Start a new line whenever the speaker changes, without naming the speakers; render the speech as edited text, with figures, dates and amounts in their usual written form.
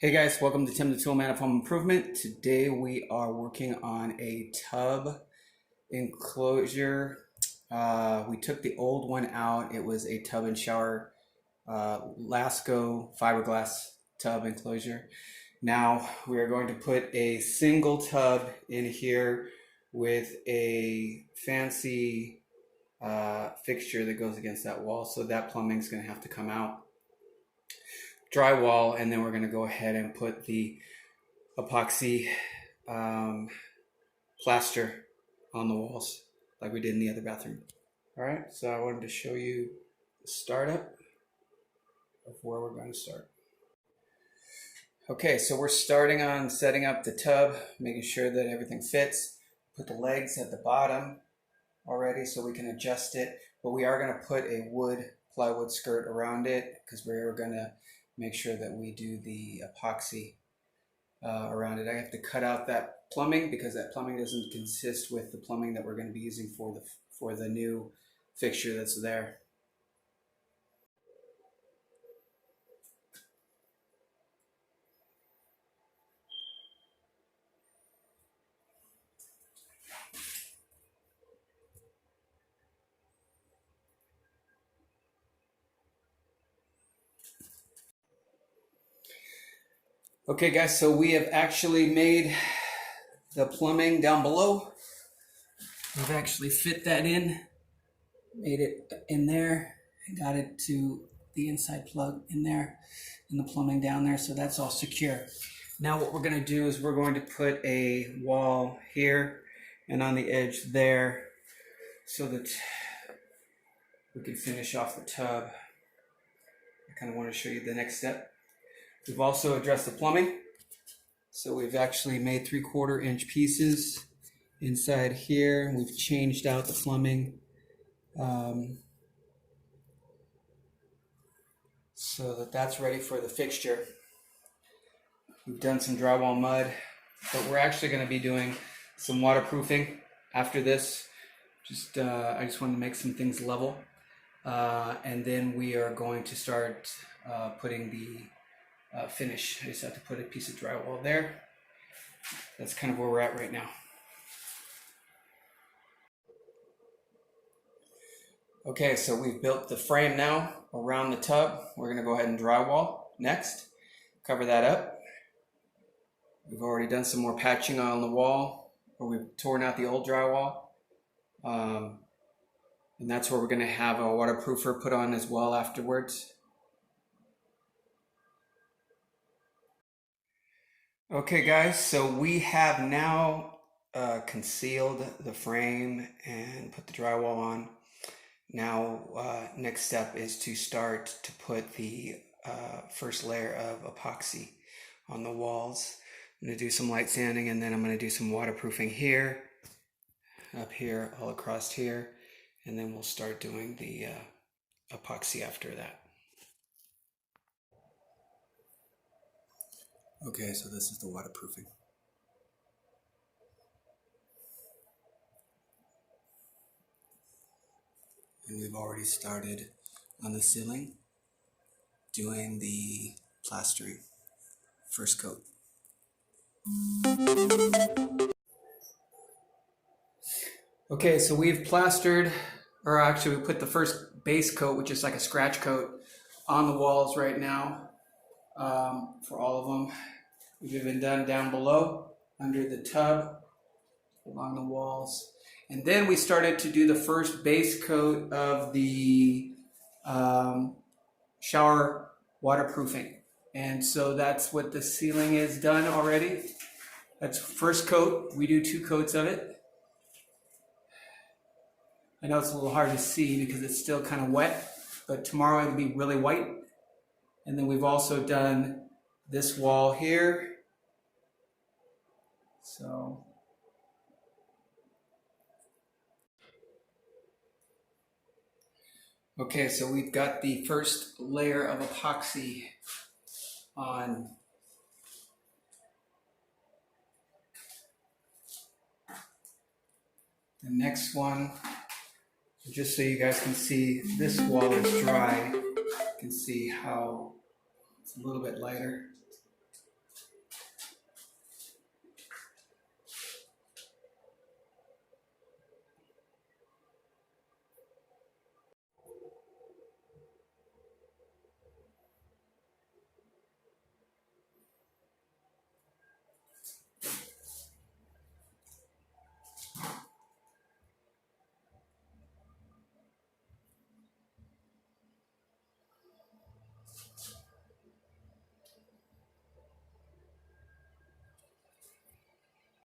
Hey guys, welcome to Tim the Toolman of Home Improvement. Today we are working on a tub enclosure. We took the old one out. It was a tub and shower Lasco fiberglass tub enclosure. Now we are going to put a single tub in here with a fancy fixture that goes against that wall. So that plumbing is going to have to come out. Drywall, and then we're going to go ahead and put the epoxy plaster on the walls like we did in the other bathroom. All right, so I wanted to show you the startup of where we're going to start. Okay, so we're starting on setting up the tub, making sure that everything fits. Put the legs at the bottom already so we can adjust it, but we are going to put a plywood skirt around it because we're going to make sure that we do the epoxy around it. I have to cut out that plumbing because that plumbing doesn't consist with the plumbing that we're going to be using for the new fixture that's there. Okay guys, so we have actually made the plumbing down below. We've actually fit that in, made it in there, and got it to the inside plug in there, and the plumbing down there, so that's all secure. Now what we're going to do is we're going to put a wall here and on the edge there so that we can finish off the tub. I kind of want to show you the next step. We've also addressed the plumbing. So we've actually made 3/4 inch pieces inside here. We've changed out the plumbing so that that's ready for the fixture. We've done some drywall mud, but we're actually going to be doing some waterproofing after this. I just wanted to make some things level. And then we are going to start putting the finish. I just have to put a piece of drywall there. That's kind of where we're at right now. Okay, so we've built the frame now around the tub. We're going to go ahead and drywall next. Cover that up. We've already done some more patching on the wall, where we've torn out the old drywall. And that's where we're going to have a waterproofer put on as well afterwards. Okay guys, so we have now concealed the frame and put the drywall on. Now next step is to start to put the first layer of epoxy on the walls. I'm going to do some light sanding, and then I'm going to do some waterproofing here, up here, all across here, and then we'll start doing the epoxy after that. Okay, so this is the waterproofing. And we've already started on the ceiling doing the plastering, first coat. Okay, so we've plastered, or actually we put the first base coat, which is like a scratch coat, on the walls right now for all of them. We've been done down below, under the tub, along the walls. And then we started to do the first base coat of the shower waterproofing. And so that's what the ceiling is done already. That's first coat. We do 2 coats of it. I know it's a little hard to see because it's still kind of wet, but tomorrow it'll be really white. And then we've also done this wall here. So okay, so we've got the first layer of epoxy on. The next one, just so you guys can see, this wall is dry. You can see how it's a little bit lighter.